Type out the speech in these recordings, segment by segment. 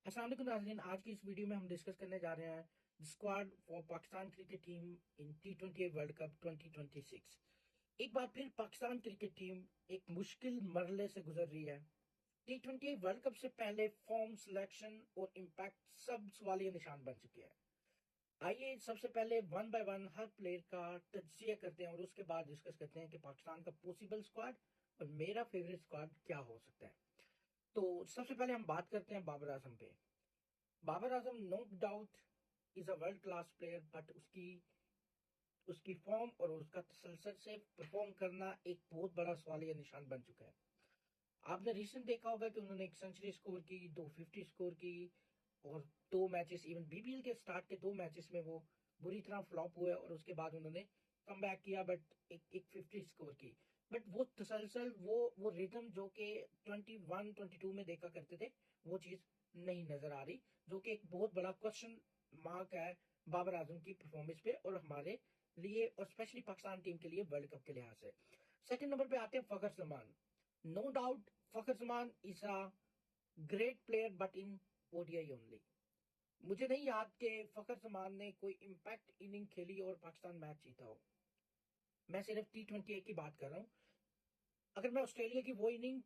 अस्सलाम वालेकुम नाज़रीन। आज की इस वीडियो में हम डिस्कस करने जा रहे हैं squad for Pakistan cricket team in T20 world cup 2026। एक बार फिर पाकिस्तान क्रिकेट टीम एक मुश्किल मरहले से गुजर रही है। T20 वर्ल्ड कप से पहले फॉर्म, सिलेक्शन और इम्पैक्ट सब सवालिया निशान बन चुके हैं। आइए सबसे पहले one by one her player का तज्जिया करते हैं और उसके बाद डिस्कस करते हैं कि पाकिस्तान का पॉसिबल स्क्वाड और मेरा फेवरेट स्क्वाड क्या हो सकता है। तो सबसे पहले हम बात करते हैं बाबर आजम पे। Babar Azam no doubt is a world class player, but उसकी उसकी फॉर्म और उसका तसलसल से परफॉर्म करना एक बहुत बड़ा सवालिया निशान बन चुका है। आपने रिसेंट देखा होगा कि उन्होंने एक सेंचुरी स्कोर की, 250 स्कोर की, और दो मैचेस, इवन बीबीएल के स्टार्ट के दो मैचेस में वो बुरी तरह फ्लॉप हुए और उसके बाद उन्होंने कम बैक किया, बट एक 50 स्कोर की। बट वो तसलसल, वो रिदम जो कि 21-22 में देखा करते थे, वो चीज नहीं नजर आ रही, जो कि एक बहुत बड़ा क्वेश्चन मार्क है बाबर आजम की परफॉर्मेंस पे और हमारे लिए और स्पेशली पाकिस्तान टीम के लिए वर्ल्ड कप के लिहाज से। सेकंड नंबर पे आते हैं Fakhar Zaman. No doubt Fakhar Zaman is a great player, but in ODI only. मुझे नहीं याद कि फखर जमान ने कोई इम्पैक्ट इनिंग खेली और पाकिस्तान मैच जीता हो। मैं सिर्फ T20 की बात कर रहा हूँ। अगर मैं ऑस्ट्रेलिया की वो इनिंग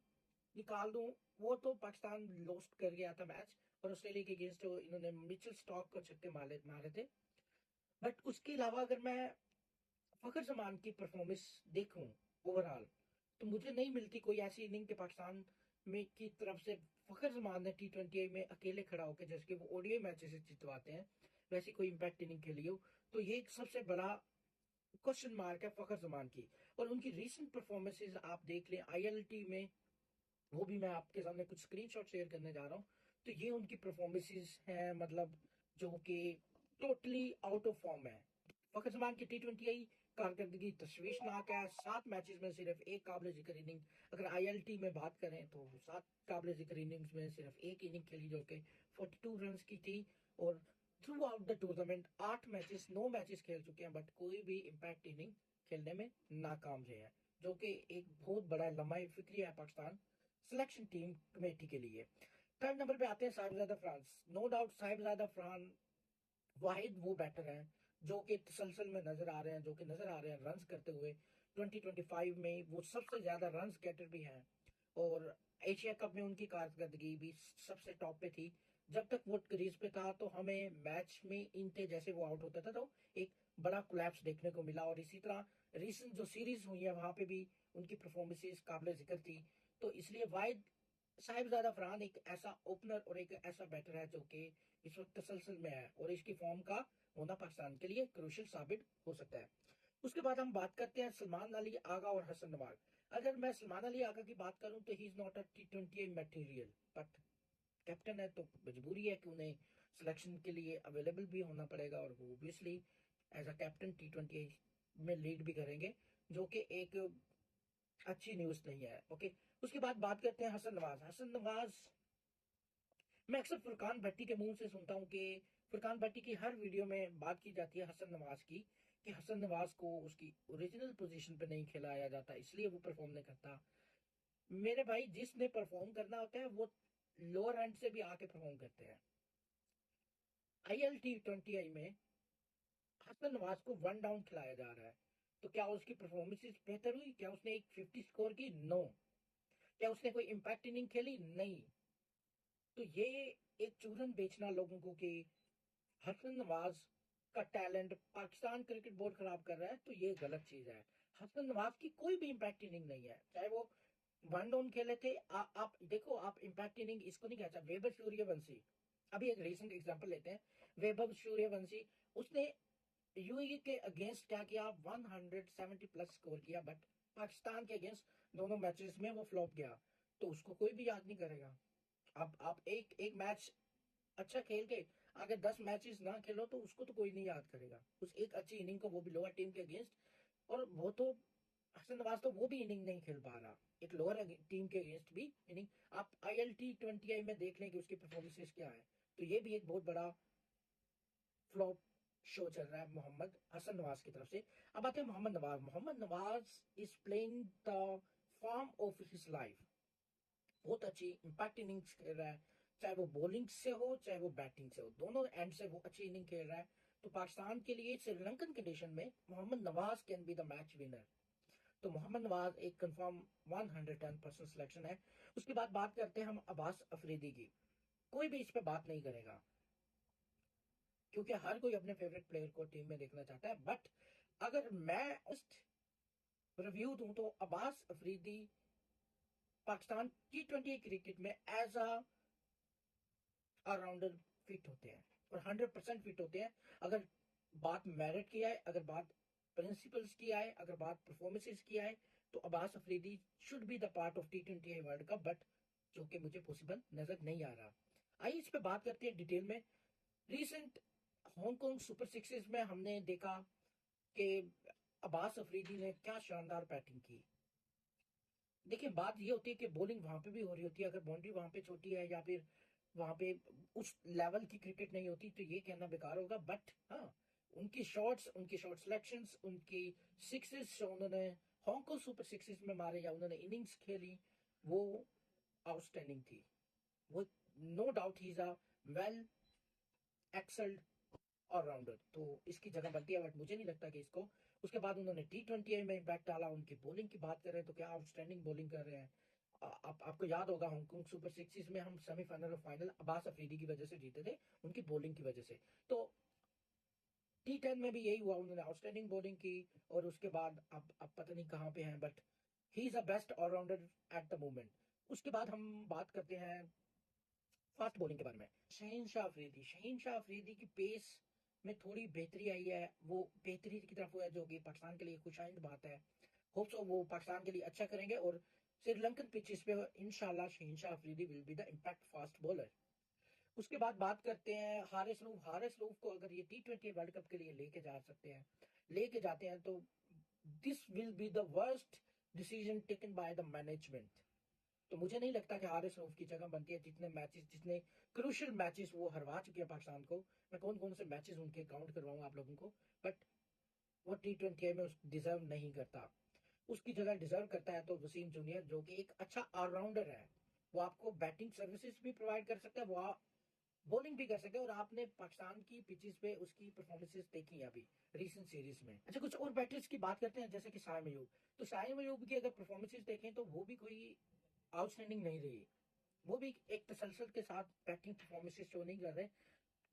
निकाल दूं, वो तो पाकिस्तान लॉस्ट कर गया था मैच, और ऑस्ट्रेलिया के अगेंस्ट इन्होंने मिचेल स्टॉक को छक्के मारे मारे थे। बट उसके अलावा अगर मैं फखर जमान की परफॉर्मेंस देखूं ओवरऑल, तो मुझे नहीं मिलती कोई ऐसी इनिंग के पाकिस्तान में की तरफ से फखर जमान ने T20 में अकेले खड़ा होकर, जैसे कि वो ओडीआई मैचेस जितवाते हैं, वैसी कोई इम्पैक्ट इनिंग खेली हो। तो ये एक सबसे बड़ा क्वेश्चन मार्क है फखर जमान की। और उनकी रीसेंट परफॉर्मेंसेज आप देख लें आईएलटी में, वो भी मैं आपके सामने कुछ स्क्रीनशॉट शेयर करने जा रहा हूँ। तो ये उनकी परफॉर्मेंसेज हैं, मतलब जो कि टोटली आउट ऑफ फॉर्म है। फखर जमान की T20 कारकर्दगी तशवीशनाक है। 7 मैचेस में सिर्फ एक काबिल जिक्र इनिंग, अगर आईएलटी में बात करें तो 7 काबिल जिक्र इनिंग्स में सिर्फ एक इनिंग खेली जो कि 42 रन की थी। और through out the tournament 8 matches 9 matches खेल चुके हैं, बट कोई भी इम्पैक्ट इनिंग खेलने में नाकाम रहे हैं, जो कि एक बहुत बड़ा लम्हा फिक्री है पाकिस्तान सिलेक्शन टीम कमेटी के लिए। थर्ड नंबर पे आते हैं साहिबजादा फ्रांस। नो डाउट साहिबजादा फ्रांस वाहिद वो बैटर हैं जो कि तसलसल में नजर आ रहे हैं, जो कि नजर आ रहे हैं रन्स करते हुए। 2025 में वो सबसे ज्यादा रन्स गेटर भी हैं, और एशिया कप में उनकी कारकर्दगी भी सबसे टॉप पे थी। जब तक वो क्रीज पे था तो हमें मैच में इनते जैसे वो आउट होता था तो एक बड़ा कोलैप्स देखने को मिला, और इसी तरह रिसेंट जो सीरीज हुई है वहां पे भी उनकी परफॉर्मेंसेस काबिल जिक्र थी। तो इसलिए वाहिद साहिबजादा फरहान एक ऐसा ओपनर और एक ऐसा बैटर है जो कि इस वक्त तसलसल में है, और इसकी फॉर्म का होना पाकिस्तान के लिए क्रूशियल साबित हो सकता है। उसके बाद हम बात करते हैं सलमान अली आगा और हसन नवाज। अगर मैं सलमान अली आगा की बात करूं तो he is not a T20 material, but captain है तो मजबूरी है कि उन्हें सिलेक्शन के लिए अवेलेबल भी होना पड़ेगा, और वो obviously as a captain T20 में लीड भी करेंगे, जो कि एक अच्छी न्यूज नहीं है। ओके, उसके बाद बात करते हैं हसन नवाज। हसन नवाज, मैं अक्सर फुरकान भट्टी के मुंह से सुनता हूं कि फुरकान भट्टी की हर वीडियो में बात की जाती है हसन नवाज की, कि हसन नवाज को उसकी ओरिजिनल पोजीशन पे नहीं खिलाया जाता, इसलिए वो परफॉर्म नहीं करता। मेरे भाई, जिसने परफॉर्म करना होता है वो लोअर एंड से भी आके परफॉर्म करते हैं। ILT20 में हसन नवाज को वन डाउन खिलाया जा रहा है, तो क्या उसकी परफॉर्मेंस बेहतर हुई? क्या उसने एक 50 स्कोर की? नो। क्या उसने कोई इंपैक्ट इनिंग खेली? नहीं। तो ये एक चूरन बेचना लोगों को कि हसन नवाज का टैलेंट पाकिस्तान क्रिकेट बोर्ड खराब कर रहा है, तो ये गलत चीज है। हसन नवाज की कोई भी इंपैक्ट इनिंग नहीं है, चाहे वो वन डाउन खेले थे। आप देखो, आप इंपैक्ट इनिंग इसको नहीं कहता। वैभव सूर्यवंशी, अभी एक रिसेंट एग्जांपल लेते हैं। वैभव सूर्यवंशी, उसने यूएई के अगेंस्ट क्या किया? 170 प्लस स्कोर किया, बट पाकिस्तान के अगेंस्ट दोनों मैचेस में वो फ्लॉप गया, तो उसको कोई भी याद नहीं करेगा। आप एक एक मैच अच्छा खेल के अगर 10 मैचेस ना खेलो तो उसको तो कोई नहीं याद करेगा, उस एक अच्छी इनिंग को, वो भी लोअर टीम के अगेंस्ट। और वो तो हसन नवाज तो वो भी इनिंग नहीं खेल पा रहा, एक लोअर टीम के अगेंस्ट भी इनिंग। आप ILT20 में देख लें कि उसकी परफॉर्मेंसेस क्या है। तो ये भी एक बहुत बड़ा फ्लॉप शो चल रहा है मोहम्मद हसन नवाज की तरफ से। अब आते हैं Mohammad Nawaz. Mohammad Nawaz is playing the form of his life, बहुत अच्छी इंपैक्ट इनिंग्स खेल रहा है। चाहे वो बॉलिंग से हो चाहे वो बैटिंग से हो, दोनों एंड से वो अच्छी इनिंग खेल रहा है। तो पाकिस्तान के लिए श्रीलंकन कंडीशन में Mohammad Nawaz can be the match winner. तो मोहम्मद नवाज एक कंफर्म 110% सिलेक्शन है। उसके बाद बात करते हैं हम अब्बास अफरीदी की। कोई भी इस पे बात नहीं करेगा क्योंकि हर कोई अपने फेवरेट प्लेयर को टीम में देखना चाहता है। बट अगर मैं रिव्यू दूं तो अब्बास अफरीदी पाकिस्तान T20 क्रिकेट में एज अ ऑलराउंडर फिट होते हैं और 100% फिट होते हैं। अगर बात मेरिट की आए, अगर बात प्रिंसिपल्स की आए, अगर बात परफॉर्मेंसेस की आए, तो Abbas Afridi should be the part of T20 world cup, but जो कि मुझे पॉसिबल नजर नहीं आ रहा। आइए इस पे बात करते हैं डिटेल में। रिसेंट हांगकांग सुपर सिक्सेस में हमने देखा कि अब्बास अफरीदी ने क्या शानदार बैटिंग की। देखिए बात ये होती है कि बॉलिंग वहां पे भी हो रही होती है, अगर बाउंड्री वहां पे छोटी है या फिर वहां पे उस लेवल की क्रिकेट नहीं होती तो ये कहना बेकार होगा। बट हाँ, उनकी शॉट सिलेक्शंस, उनकी सिक्सेस जो उन्होंने हांगकांग सुपर सिक्सेस में मारे या उन्होंने इनिंग्स खेली, वो आउटस्टैंडिंग थी। वो no doubt he is a well excelled all rounder, तो इसकी जगह बनती है। बट मुझे नहीं लगता कि इसको, उसके बाद उन्होंने T20 में इम्पैक्ट डाला। उनकी बॉलिंग की बात करें तो क्या आउटस्टैंडिंग बॉलिंग कर रहे हैं। आपको याद होगा हांगकांग सुपर सिक्सेस में हम सेमीफाइनल और फाइनल अब्बास अफरीदी की वजह से जीते थे, उनकी बॉलिंग की वजह से। तो T10 में भी यही हुआ, उन्होंने आउटस्टैंडिंग बॉलिंग की। और उसके बाद अब पता नहीं कहाँ पे हैं, but he is a best all rounder at the moment. उसके बाद हम बात करते हैं फास्ट बॉलिंग के बारे में। शहीन शाह अफरीदी की पेस में थोड़ी बेहतरी आई है, वो बेहतरी की तरफ हुआ है, जो कि पाकिस्तान के लिए खुशाइंद बात है। होप्स वो पाकिस्तान के लिए अच्छा करेंगे और श्रीलंकन पिचेस पे इंशाल्लाह Shaheen Shah Afridi will be the impact fast bowler. उसके बाद बात करते हैं हारिस रऊफ को अगर ये T20 वर्ल्ड कप के लिए लेके जाते हैं तो this will be the worst decision taken by the management. तो मुझे नहीं लगता कि हारिस रऊफ की जगह बनती है। जितने क्रूशियल मैचेस वो हरवा चुके हैं पाकिस्तान को, मैं कौन कौन से मैचेस उनके काउंट करवाऊंगा आप लोगों को, बट वो T20 में डिजर्व नहीं करता। उसकी जगह डिजर्व करता है तो वसीम जूनियर, जो कि एक अच्छा ऑलराउंडर है। वो आपको बैटिंग सर्विसेज भी प्रोवाइड कर सकता है, वो बॉलिंग भी कर सकते हैं। और आपने पाकिस्तान की पिचेस पे उसकी परफॉर्मेंसेस देखी है अभी रीसेंट सीरीज में। अच्छा, कुछ और बैटर्स की बात करते हैं जैसे कि साइम अयूब। तो साइम अयूब की अगर परफॉर्मेंसेस देखें तो वो भी कोई आउटस्टैंडिंग नहीं रही। वो भी एक तसलसल के साथ बैटिंग परफॉर्मेंसेस शो नहीं कर रहे।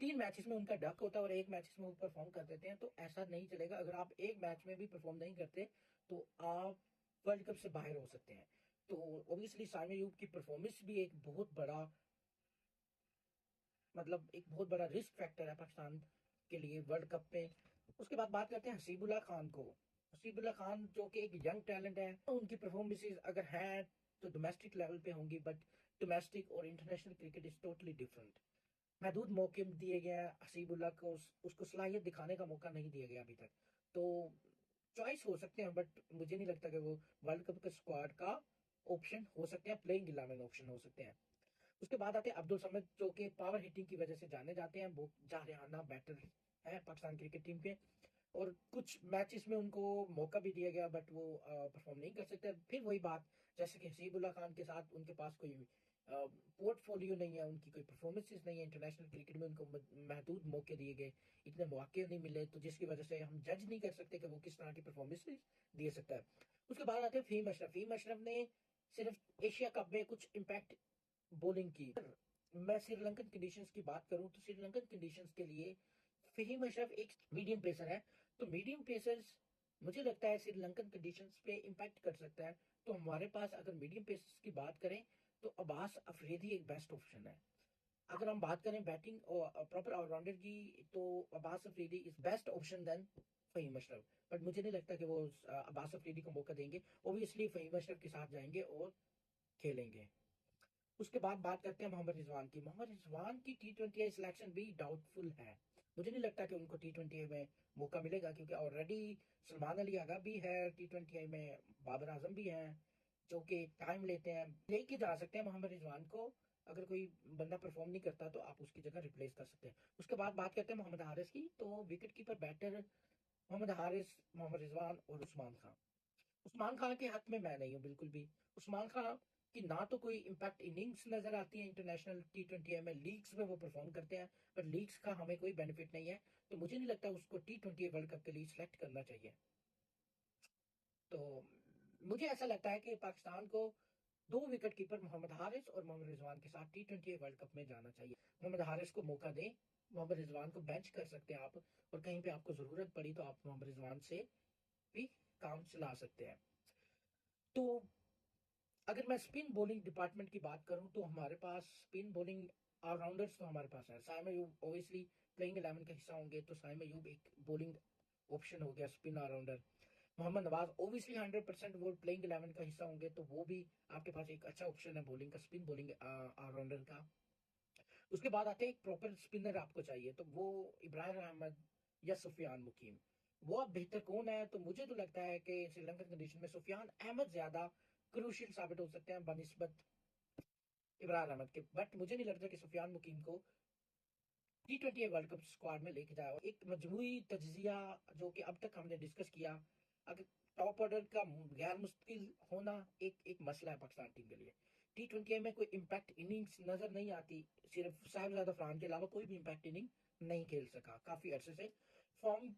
3 मैचेस में उनका डक होता है और एक मैचेस में वो परफॉर्म कर देते हैं, तो ऐसा नहीं चलेगा। अगर आप एक मैच में भी परफॉर्म नहीं करते तो आप वर्ल्ड कप से बाहर हो सकते हैं। तो ऑब्वियसली साइम अयूब की परफॉर्मेंस भी एक बहुत बड़ा रिस्क फैक्टर है पाकिस्तान के लिए वर्ल्ड कप में। उसके बाद बात करते हैं हसीबुल्ला खान को। हसीबुल्ला खान जो कि एक यंग टैलेंट है, उनकी परफॉर्मेंसेस अगर हैं तो डोमेस्टिक लेवल पे होंगी, बट डोमेस्टिक और international cricket is totally different. महदूद मौके दिए गए हैं हसीबुल्ला को, उसको सलाहियत दिखाने का मौका नहीं दिया गया अभी तक। तो चॉइस हो सकते हैं, बट मुझे नहीं लगता कि वो वर्ल्ड कप के स्क्वाड का ऑप्शन हो सकते हैं, प्लेइंग 11 ऑप्शन हो सकते हैं। उसके बाद आते हैं अब्दुल समद, जो कि पावर हिटिंग की वजह से जाने जाते हैं। वो जारहाना बैटर है पाकिस्तान क्रिकेट टीम के, और कुछ मैचेस में उनको मौका भी दिया गया बट वो परफॉर्म नहीं कर सकते। फिर वही बात, जैसे कि हसीबुल्ला खान के साथ उनके पास कोई पोर्टफोलियो नहीं है, उनकी कोई परफॉर्मेंसेस नहीं है। इंटरनेशनल क्रिकेट में उनको महदूद मौके दिए गए, इतने मौके नहीं मिले, तो जिसकी वजह से हम जज नहीं कर सकते कि वो किस तरह की परफॉर्मेंस दे सकता है। उसके बाद आते हैं फहीम अशरफ। फहीम अशरफ ने सिर्फ एशिया कप में कुछ इम्पैक्ट बॉलिंग की। मैं श्रीलंकन कंडीशंस की बात करूं तो श्रीलंकन कंडीशंस के लिए फहीम अशरफ एक मीडियम पेसर है। तो मीडियम पेसर्स मुझे लगता है श्रीलंकन कंडीशंस पे इम्पैक्ट कर सकता है। तो हमारे पास अगर मीडियम पेसर्स की बात करें तो अब्बास अफरीदी एक बेस्ट ऑप्शन है। अगर हम बात करें बैटिंग और प्रॉपर ऑलराउंडर की, तो Abbas Afridi is best option then Faheem Ashraf. But मुझे नहीं लगता कि वो अब्बास अफरीदी को मौका देंगे। ओबियसली फहीम अशरफ के साथ जाएंगे और खेलेंगे। उसके बाद बात करते हैं मोहम्मद रिजवान की। मोहम्मद रिजवान की T20 सिलेक्शन भी डाउटफुल है। मुझे नहीं लगता कि उनको T20 में मौका मिलेगा, क्योंकि ऑलरेडी सलमान अली आगा भी है T20 में, बाबर आजम भी हैं, जो कि टाइम लेते हैं। लेके जा सकते हैं मोहम्मद रिजवान को। अगर कोई बंदा परफॉर्म नहीं करता तो आप उसकी जगह रिप्लेस कर सकते हैं। उसके बाद बात करते हैं मोहम्मद हारिस की। तो wicket keeper batter Mohammad Haris, Mohammad Rizwan और उस्मान खान। उस्मान खान के हक में मैं नहीं हूँ बिल्कुल भी। उस्मान खान कि ना तो कोई इम्पैक्ट इनिंग्स नजर आती है इंटरनेशनल T20 में, लीग्स में वो परफॉर्म करते हैं पर लीग्स का हमें कोई बेनिफिट नहीं है, तो मुझे नहीं लगता उसको T20 वर्ल्ड कप के लिए सिलेक्ट करना चाहिए। तो मुझे ऐसा लगता है कि पाकिस्तान को दो विकेट कीपर मोहम्मद हारिस और मोहम्मद रिजवान के साथ T20 वर्ल्ड कप में जाना चाहिए। मोहम्मद हारिस को मौका दें, मोहम्मद रिजवान को बेंच कर सकते हैं आप, और कहीं पे आपको जरूरत पड़ी तो आप मोहम्मद रिजवान से भी काम चला सकते हैं। तो अगर मैं स्पिन बॉलिंग डिपार्टमेंट की बात करूं तो हमारे पास स्पिन बॉलिंग ऑलराउंडर्स तो हमारे पास है। साइम अयूब ओबियसली प्लेइंग 11 का हिस्सा होंगे, तो साइम अयूब एक बॉलिंग ऑप्शन हो गया spin all rounder. Mohammad Nawaz obviously 100% वो प्लेइंग 11 का हिस्सा होंगे, तो वो भी आपके पास एक अच्छा ऑप्शन है बॉलिंग का, स्पिन बॉलिंग ऑलराउंडर का। उसके बाद आते हैं एक प्रॉपर स्पिनर आपको चाहिए, तो वो इब्राहिम अहमद या सुफियान मुकीम। वो अब बेहतर कौन है, तो मुझे तो लगता है कि श्रीलंकन कंडीशन में सुफियान अहमद ज्यादा क्रूशियल साबित हो सकते हैं बनिस्बत इब्राहिम अहमद के। बट मुझे नहीं लगता कि सुफियान मुकीम को T20 वर्ल्ड कप स्क्वाड में लेके जाए। एक मजमूई तजिया जो कि अब तक हमने डिस्कस किया, अगर टॉप ऑर्डर का गैर मुस्तकिल होना एक एक मसला है पाकिस्तान टीम के लिए। T20 में कोई इम्पैक्ट इनिंग्स नजर नहीं आती, सिर्फ साहिबजादा फरहान के अलावा कोई भी इम्पैक्ट इनिंग नहीं खेल सका काफी अरसे से। फॉर्म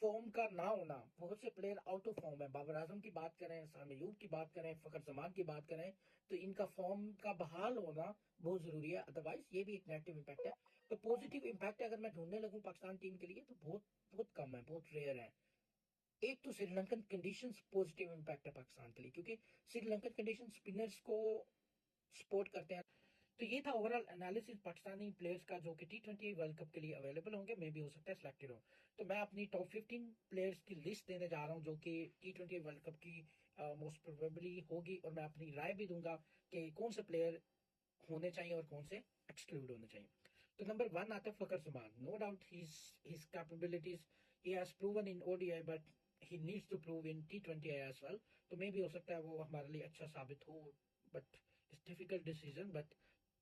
फॉर्म का ना होना, बहुत से प्लेयर आउट ऑफ फॉर्म है। बाबर आजम की बात करें, सामी अयूब की बात करें, फखर जमान की बात करें, तो इनका फॉर्म का बहाल होना बहुत जरूरी है, अदरवाइज ये भी एक नेगेटिव इम्पैक्ट है। तो पॉजिटिव इम्पैक्ट अगर मैं ढूंढने लगूं पाकिस्तान टीम के लिए तो बहुत बहुत कम है, बहुत रेयर है। एक तो श्रीलंकन कंडीशंस पॉजिटिव इम्पैक्ट है पाकिस्तान के लिए, क्योंकि श्रीलंकन कंडीशन स्पिनर्स को सपोर्ट करते हैं। तो ये था ओवरऑल एनालिसिस पाकिस्तानी प्लेयर्स का जो कि T20 वर्ल्ड कप के लिए अवेलेबल होंगे, मे भी हो सकता है सिलेक्टेड हो। तो मैं अपनी टॉप 15 प्लेयर्स की लिस्ट देने जा रहा हूँ जो कि T20 वर्ल्ड कप की मोस्ट प्रोबेबली होगी, और मैं अपनी राय भी दूंगा कि कौन से प्लेयर होने चाहिए और कौन से एक्सक्लूड होने चाहिए। तो नंबर 1 आता है Fakhar Zaman. No doubt his capabilities, he has proven in ODI but he needs to prove in T20 as well. तो मे भी हो सकता है वो हमारे लिए अच्छा साबित हो, but it's difficult decision, but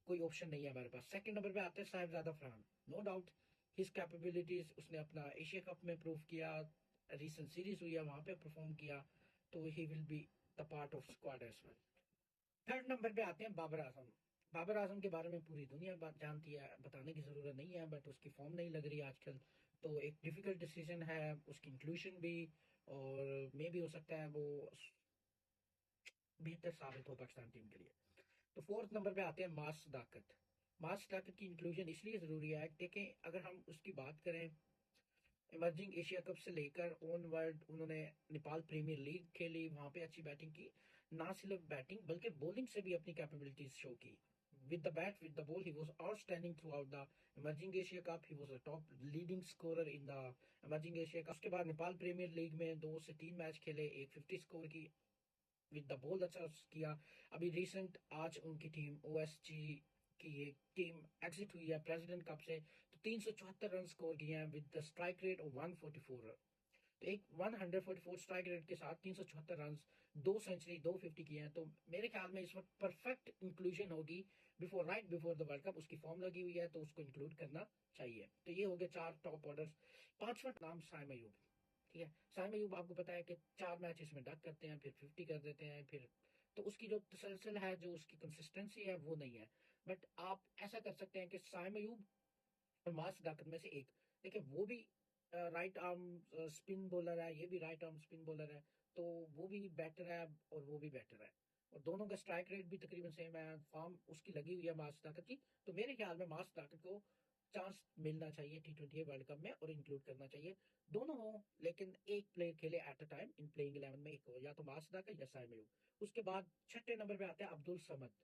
कोई ऑप्शन नहीं है हमारे पास। सेकंड नंबर पे आते हैं Sahibzada Farhan. No doubt his capabilities, उसने अपना एशिया कप में प्रूव किया, रीसेंट सीरीज हुई है वहां पे परफॉर्म किया, तो he will be the part of squad as well. Third number पे आते हैं बाबर आजम। बाबर आजम के बारे में पूरी दुनिया बात जानती है, बताने की जरूरत नहीं है, बट उसकी फॉर्म नहीं लग रही आजकल, तो एक डिफिकल्ट डिसीजन है उसकी इंक्लूशन भी, और मे भी हो सकता है वो बेहतर साबित हो पाकिस्तान टीम के लिए। तो फोर्थ नंबर पे आते हैं मास सदाकत। मास सदाकत की इंक्लूजन इसलिए जरूरी है, देखें अगर हम उसकी बात करें, इमर्जिंग एशिया कप से लेकर ऑन वर्ल्ड उन्होंने नेपाल प्रीमियर लीग खेली, वहां पे अच्छी बैटिंग की। ना सिर्फ बैटिंग बल्कि बॉलिंग से भी अपनी कैपेबिलिटीज शो की। With the bat, with the ball, he was outstanding through out the emerging Asia cup. He was a top leading scorer in the emerging Asia cup. उसके बाद नेपाल प्रीमियर लीग में 2 से 3 match खेले, एक 50 score की, with the ball अच्छा किया। अभी रिसेंट आज उनकी टीम OSG की एक टीम एग्जिट हुई है प्रेसिडेंट कप से, तो 374 रन स्कोर किए हैं with the strike rate of 144। तो एक 144 स्ट्राइक रेट के साथ 374 रन, 2 सेंचुरी, 250 किए हैं, तो मेरे ख्याल में इस वक्त परफेक्ट इंक्लूजन होगी। Before right before the world cup उसकी फॉर्म लगी हुई है, तो उसको इंक्लूड करना चाहिए। तो ये हो गए 4 टॉप ऑर्डर्स। पांचवा नाम साइम अयूब। ठीक है, साइम अयूब आपको पता है कि 4 मैचेस में डक करते हैं, फिर 50 कर देते हैं, फिर तो उसकी जो तसलसल है, जो उसकी कंसिस्टेंसी है वो नहीं है। बट आप ऐसा कर सकते हैं कि साइम अयूब और मास दाकत में से एक, देखिए वो भी राइट आर्म स्पिन बॉलर है, ये भी राइट आर्म स्पिन बॉलर है, तो वो भी बेटर है और वो भी बेटर है, और दोनों का स्ट्राइक रेट भी तकरीबन सेम है, फॉर्म उसकी लगी हुई है मास ताकत की। तो मेरे ख्याल में मास ताकत को चांस मिलना चाहिए T20 वर्ल्ड कप में और इंक्लूड करना चाहिए। दोनों हो, लेकिन एक प्लेयर खेले at a time in playing 11 में, एक हो या तो मास ताकत या साइम अयूब। उसके बाद छठे नंबर पे आते हैं अब्दुल समद।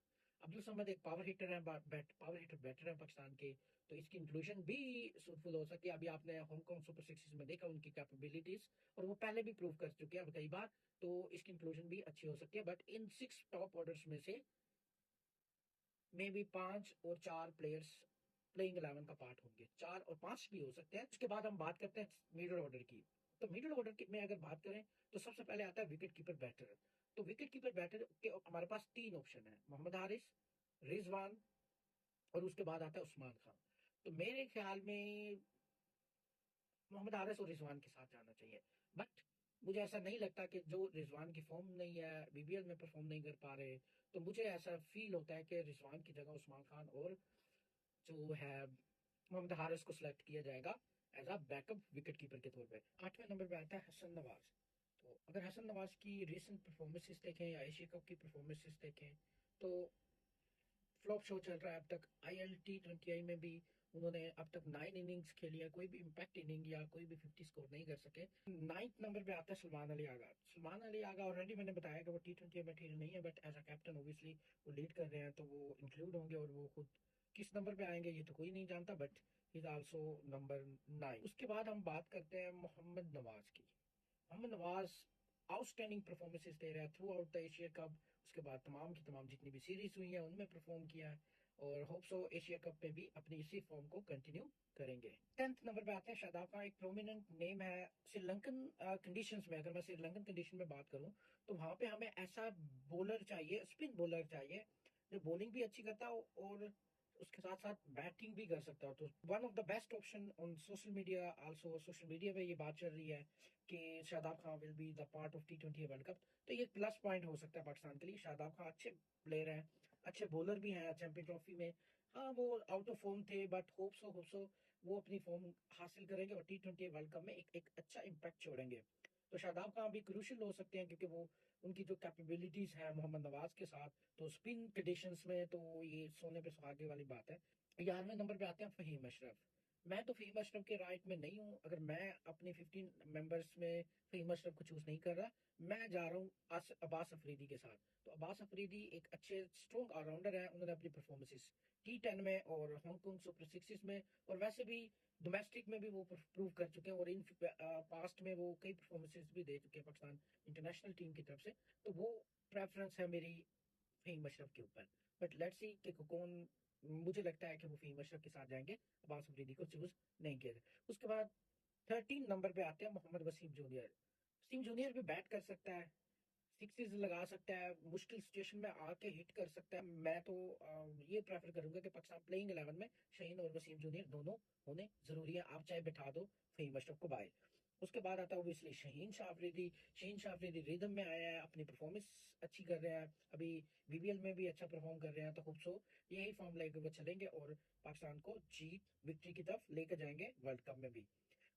अब्दुल समद एक पावर हिटर है, पावर हिटर बैटर है पाकिस्तान के, तो इसकी इंक्लूजन भी सूटफुल हो सकती है। अभी आपने हांगकांग सुपर सिक्स में देखा उनकी कैपेबिलिटीज, और वो पहले भी प्रूव कर चुके हैं कई बार, तो इसकी इंक्लूजन भी अच्छी हो सकती है। बट इन 6 टॉप ऑर्डर्स में से मे बी 5 और 4 प्लेयर्स प्लेइंग 11 का पार्ट होंगे, 4 और 5 भी हो सकते हैं। उसके बाद हम बात करते हैं मिडिल ऑर्डर की। तो मिडिल ऑर्डर की में अगर बात करें तो सबसे पहले आता है विकेट कीपर बैटर। तो विकेट कीपर बैटर के हमारे पास 3 ऑप्शन है, मोहम्मद हारिस, रिजवान, और उसके बाद आता है उस्मान खान। तो मेरे ख्याल में मोहम्मद हारिस और रिजवान के साथ जाना चाहिए। बट मुझे ऐसा नहीं लगता कि जो रिजवान की फॉर्म नहीं है, बीबीएल में परफॉर्म नहीं कर पा रहे, तो मुझे ऐसा फील होता है कि रिजवान की जगह उस्मान खान और जो है मोहम्मद हारिस को सिलेक्ट किया जाएगा as a backup wicket keeper के तौर पे। 8वें नंबर पे आता है हसन नवाज। तो अगर हसन नवाज की रिसेंट परफॉर्मेंसेस देखें या एशिया कप की परफॉर्मेंसेस देखें, तो फ्लॉप शो चल रहा है अब तक। ILT20I में भी उन्होंने अब तक 9 इनिंग्स खेली है, कोई भी इम्पैक्ट इनिंग या कोई भी 50 स्कोर नहीं कर सके। 9th नंबर पे आता है सलमान अली आगा। सलमान अली आगा ऑलरेडी मैंने बताया कि वो T20 मटेरियल नहीं है, but as a captain obviously वो लीड कर रहे हैं, तो वो इंक्लूड होंगे। और वो खुद किस नंबर पे आएंगे ये तो कोई नहीं जानता, but he is also number 9। उसके बाद हम बात करते हैं मोहम्मद नवाज की। मोहम्मद नवाज आउटस्टैंडिंग परफॉर्मेंसेस दे रहा है through out the Asia cup. उसके बाद तमाम की तमाम जितनी भी सीरीज हुई है उनमें परफॉर्म किया है, और होप सो एशिया कप में भी अपनी इसी फॉर्म को कंटिन्यू करेंगे। 10th नंबर पे आते हैं शादाब खान। एक प्रोमिनेंट नेम है श्रीलंकन कंडीशंस में। अगर मैं श्रीलंकन कंडीशन में बात करूं, तो वहां पे हमें ऐसा बॉलर चाहिए, स्पिन बॉलर चाहिए, जो बॉलिंग भी अच्छी करता हो और उसके साथ साथ बैटिंग भी कर सकता हो। तो one of the best option on social media, also social media पे ये बात चल रही है कि Shadab Khan will be the part of T20 world cup. तो ये एक प्लस पॉइंट हो सकता है पाकिस्तान के लिए। शादाब खान अच्छे प्लेयर हैं, अच्छे बॉलर भी हैं चैंपियन ट्रॉफी में। हाँ, वो आउट ऑफ फॉर्म थे, बट होप सो वो अपनी फॉर्म हासिल करेंगे और T20 वर्ल्ड कप में एक अच्छा इम्पैक्ट छोड़ेंगे। तो शादाब खान भी क्रूशियल हो सकते हैं, क्योंकि वो उनकी जो कैपेबिलिटीज है मोहम्मद नवाज के साथ, तो स्पिन कंडीशंस में तो ये सोने पे सुहागे वाली बात है। 11वें नंबर पे आते हैं फहीम अशरफ। मैं तो फहीम अशरफ के राइट में नहीं हूँ। अगर मैं अपने 15 मेंबर्स में फहीम अशरफ को चूज नहीं कर रहा, मैं जा रहा हूँ अब्बास अफरीदी के साथ। तो अब्बास अफरीदी एक अच्छे स्ट्रॉन्ग ऑलराउंडर है। उन्होंने अपनी परफॉर्मेंसेस T10 में और हांगकांग सुपर सिक्सेस में और वैसे भी डोमेस्टिक में भी वो प्रूव कर चुके हैं, और इन पास्ट में वो कई परफॉर्मेंसेस भी दे चुके हैं पाकिस्तान इंटरनेशनल टीम की तरफ से। तो वो प्रेफरेंस है मेरी फहीम अशरफ के ऊपर। बट लेट्स सी कि कौन, मुझे लगता है कि वो फहीम अशरफ के साथ जाएंगे, अब्बास अफरीदी को चूज नहीं किया जाए। उसके बाद 13 नंबर पे आते हैं मोहम्मद वसीम जूनियर। वसीम जूनियर भी बैट कर सकता है, सिक्सेस लगा सकता है, मुश्किल सिचुएशन में आके हिट कर सकता है। मैं तो ये प्रेफर करूंगा कि पाकिस्तान प्लेइंग 11 में शाहीन और वसीम जूनियर दोनों होने जरूरी है। आप चाहे बैठा दो फहीम अशरफ को बाहर। उसके बाद आता है ओबियसली शाहीन शाह अफरीदी। शाहीन शाह अफरीदी रिदम में आया है, अपनी परफॉर्मेंस अच्छी कर रहे हैं, अभी BBL में भी अच्छा परफॉर्म कर रहे हैं। तो होप सो यही फॉर्म लेकर वो चलेंगे और पाकिस्तान को जीत विक्ट्री की तरफ लेकर जाएंगे वर्ल्ड कप में भी।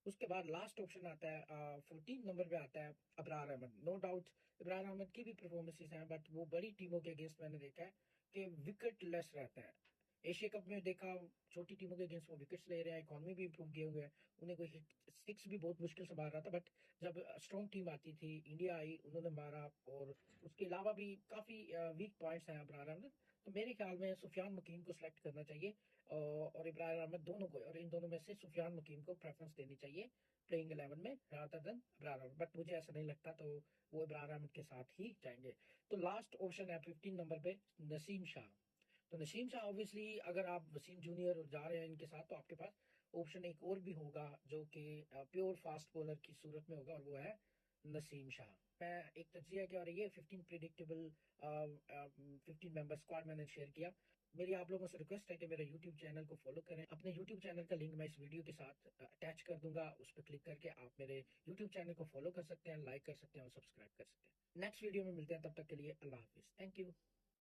उसके बाद लास्ट ऑप्शन आता है 14 नंबर पे आता है अबरार अहमद। नो डाउट इब्रार अहमद की भी परफॉर्मेंसेस हैं, बट वो बड़ी टीमों के अगेंस्ट मैंने देखा है कि विकेट लेस रहता है। एशिया कप में देखा, छोटी टीमों के अगेंस्ट वो विकेट्स ले रहे हैं, इकॉनमी भी इंप्रूव किए हुए हैं। उन्हें कोई हिट सिक्स भी बहुत मुश्किल से मार रहा था, बट जब स्ट्रॉन्ग टीम आती थी, इंडिया आई, उन्होंने मारा। और उसके अलावा भी काफी वीक पॉइंट्स हैं अबरार अहमद। तो मेरे ख्याल में सुफियान मुकीम को सिलेक्ट करना चाहिए, और इब्राहिम अहमद, दोनों को। और इन दोनों में से सुफियान मुकीम को प्रेफरेंस देनी चाहिए प्लेइंग 11 में rather than Ibrahim Ahmed. But मुझे ऐसा नहीं लगता, तो वो इब्राहिम अहमद के साथ ही जाएंगे। तो लास्ट ऑप्शन है 15 नंबर पे नसीम शाह। तो नसीम शाह ऑब्वियसली, अगर आप वसीम जूनियर जा रहे हैं इनके साथ, तो आपके पास ऑप्शन एक और भी होगा जो कि प्योर फास्ट बॉलर की सूरत में होगा, और वो है नसीम शाह। मैं एक तजिया क्या, और ये 15 प्रिडिक्टेबल 15 मेंबर स्क्वाड मैंने शेयर किया। मेरी आप लोगों से रिक्वेस्ट है कि मेरे YouTube चैनल को फॉलो करें। अपने YouTube चैनल का लिंक मैं इस वीडियो के साथ अटैच कर दूंगा। उस पर क्लिक करके आप मेरे YouTube चैनल को फॉलो कर सकते हैं, लाइक कर सकते हैं और सब्सक्राइब कर सकते हैं। नेक्स्ट वीडियो में मिलते हैं, तब तक के लिए अल्लाह हाफिज, थैंक यू।